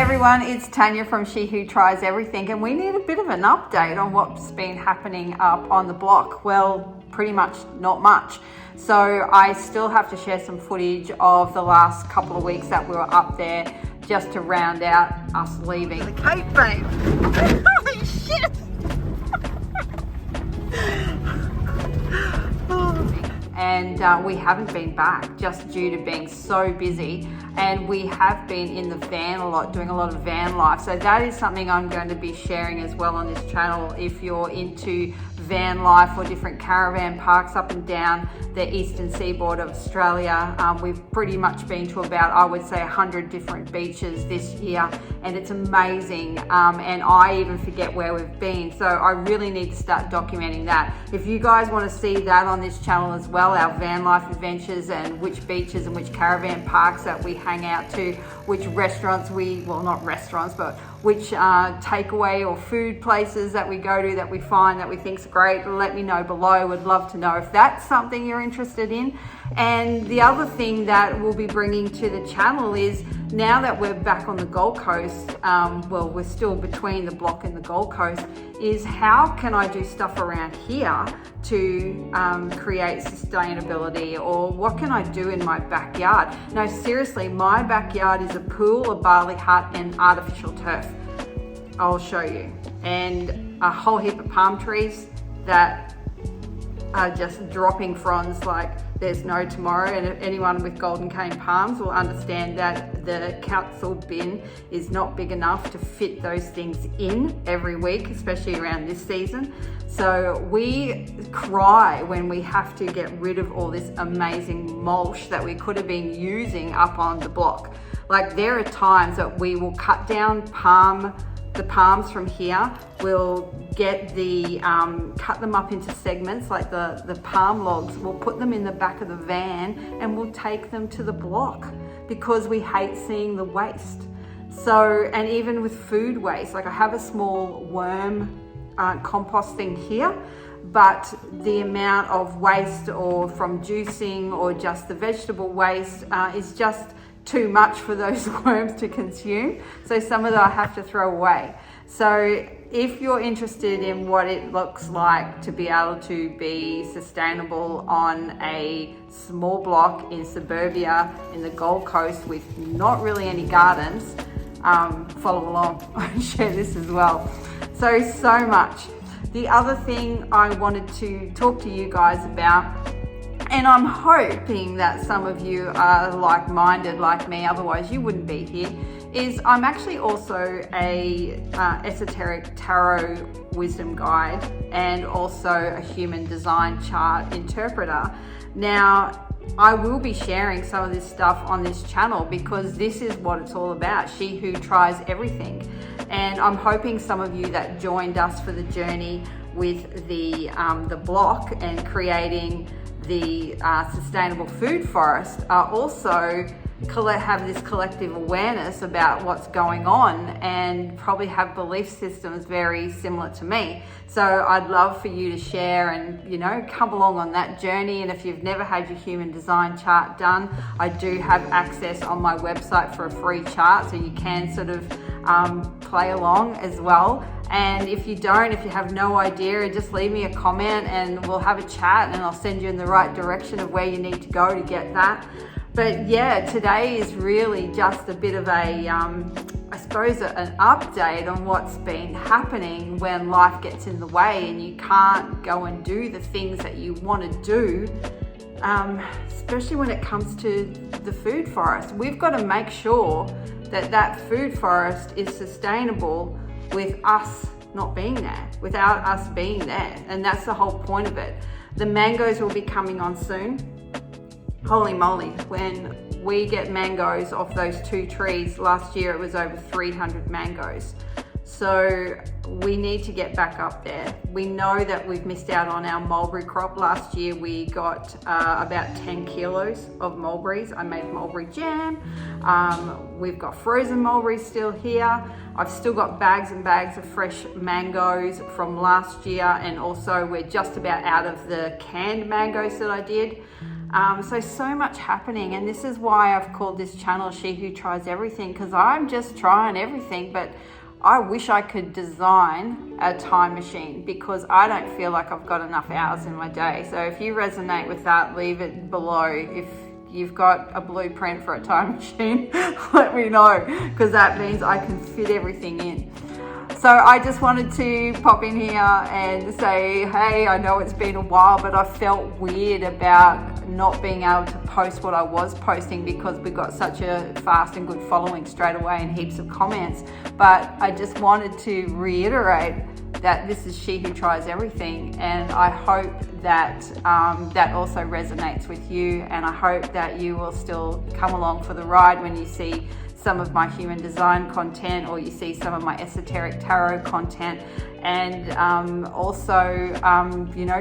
everyone, it's Tanya from She Who Tries Everything, and we need a bit of an update on what's been happening up on the block. Well, pretty much not much. So I still have to share some footage of the last couple of weeks that we were up there just to round out us leaving. The Cape, babe. Holy shit! And we haven't been back just due to being so busy, and we have been in the van a lot, doing a lot of van life. So that is something I'm going to be sharing as well on this channel. If you're into van life or different caravan parks up and down the eastern seaboard of Australia, we've pretty much been to about, I would say, 100 different beaches this year, and it's amazing. And I even forget where we've been, so I really need to start documenting that. If you guys want to see that on this channel as well, our van life adventures and which beaches and which caravan parks that we hang out to, which restaurants well, not restaurants, but which takeaway or food places that we go to that we find that we think's great, let me know below. Would love to know if that's something you're interested in. And the other thing that we'll be bringing to the channel is, now that we're back on the Gold Coast, well, we're still between the block and the Gold Coast, is how can I do stuff around here to create sustainability, or what can I do in my backyard? No, seriously, my backyard is a pool, a barley hut, and artificial turf. I'll show you. And a whole heap of palm trees that are just dropping fronds like there's no tomorrow. And if anyone with golden cane palms will understand that the council bin is not big enough to fit those things in every week, especially around this season. So we cry when we have to get rid of all this amazing mulch that we could have been using up on the block. Like, there are times that we will cut down the palms from here. We'll get cut them up into segments, like the palm logs. We'll put them in the back of the van and we'll take them to the block because we hate seeing the waste. So, and even with food waste, like I have a small worm compost thing here, but the amount of waste, or from juicing or just the vegetable waste, is just too much for those worms to consume. So some of that I have to throw away. So if you're interested in what it looks like to be able to be sustainable on a small block in suburbia in the Gold Coast with not really any gardens, follow along. I share this as well. So much. The other thing I wanted to talk to you guys about, and I'm hoping that some of you are like-minded like me, otherwise you wouldn't be here, is I'm actually also a esoteric tarot wisdom guide and also a human design chart interpreter. Now, I will be sharing some of this stuff on this channel because this is what it's all about, She Who Tries Everything. And I'm hoping some of you that joined us for the journey with the block and creating the sustainable food forest are also have this collective awareness about what's going on and probably have belief systems very similar to me. So I'd love for you to share and, you know, come along on that journey. And if you've never had your human design chart done, I do have access on my website for a free chart, so you can sort of play along as well. And if you have no idea, just leave me a comment and we'll have a chat and I'll send you in the right direction of where you need to go to get that. But yeah, today is really just a bit of a, I suppose, an update on what's been happening when life gets in the way and you can't go and do the things that you want to do, especially when it comes to the food forest. We've got to make sure that that food forest is sustainable with us not being there, without us being there. And that's the whole point of it. The mangoes will be coming on soon. Holy moly, when we get mangoes off those 2 trees, last year it was over 300 mangoes. So we need to get back up there. We know that we've missed out on our mulberry crop. Last year we got about 10 kilos of mulberries. I made mulberry jam. We've got frozen mulberries still here. I've still got bags and bags of fresh mangoes from last year, and also we're just about out of the canned mangoes that I did. So much happening, and this is why I've called this channel She Who Tries Everything, because I'm just trying everything. But I wish I could design a time machine, because I don't feel like I've got enough hours in my day. So if you resonate with that, leave it below. If you've got a blueprint for a time machine, let me know, because that means I can fit everything in. So I just wanted to pop in here and say, hey, I know it's been a while, but I felt weird about not being able to post what I was posting, because we got such a fast and good following straight away and heaps of comments. But I just wanted to reiterate that this is She Who Tries Everything, and I hope that that also resonates with you, and I hope that you will still come along for the ride when you see some of my human design content, or you see some of my esoteric tarot content, and also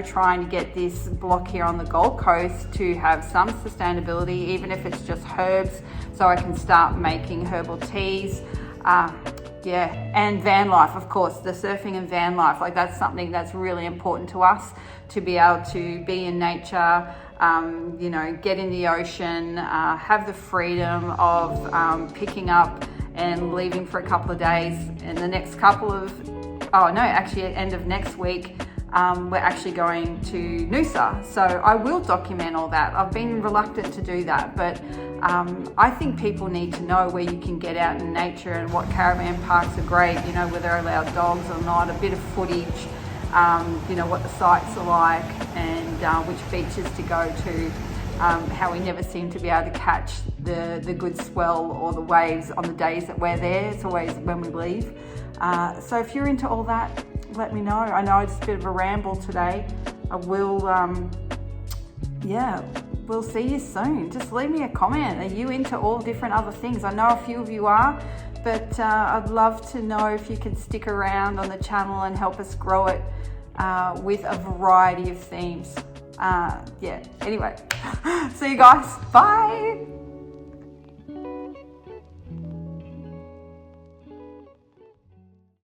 trying to get this block here on the Gold Coast to have some sustainability, even if it's just herbs, so I can start making herbal teas. And van life, of course, the surfing and van life, like that's something that's really important to us, to be able to be in nature, get in the ocean, have the freedom of picking up and leaving for a couple of days. And the next at end of next week, we're actually going to Noosa. So I will document all that. I've been reluctant to do that, but I think people need to know where you can get out in nature and what caravan parks are great, where they're allowed dogs or not, a bit of footage, what the sites are like, and which beaches to go to, how we never seem to be able to catch the good swell or the waves on the days that we're there. It's always when we leave. So if you're into all that, let me know. I know it's a bit of a ramble today. I will, we'll see you soon. Just leave me a comment. Are you into all different other things? I know a few of you are, but I'd love to know if you can stick around on the channel and help us grow it with a variety of themes. Anyway, see you guys. Bye.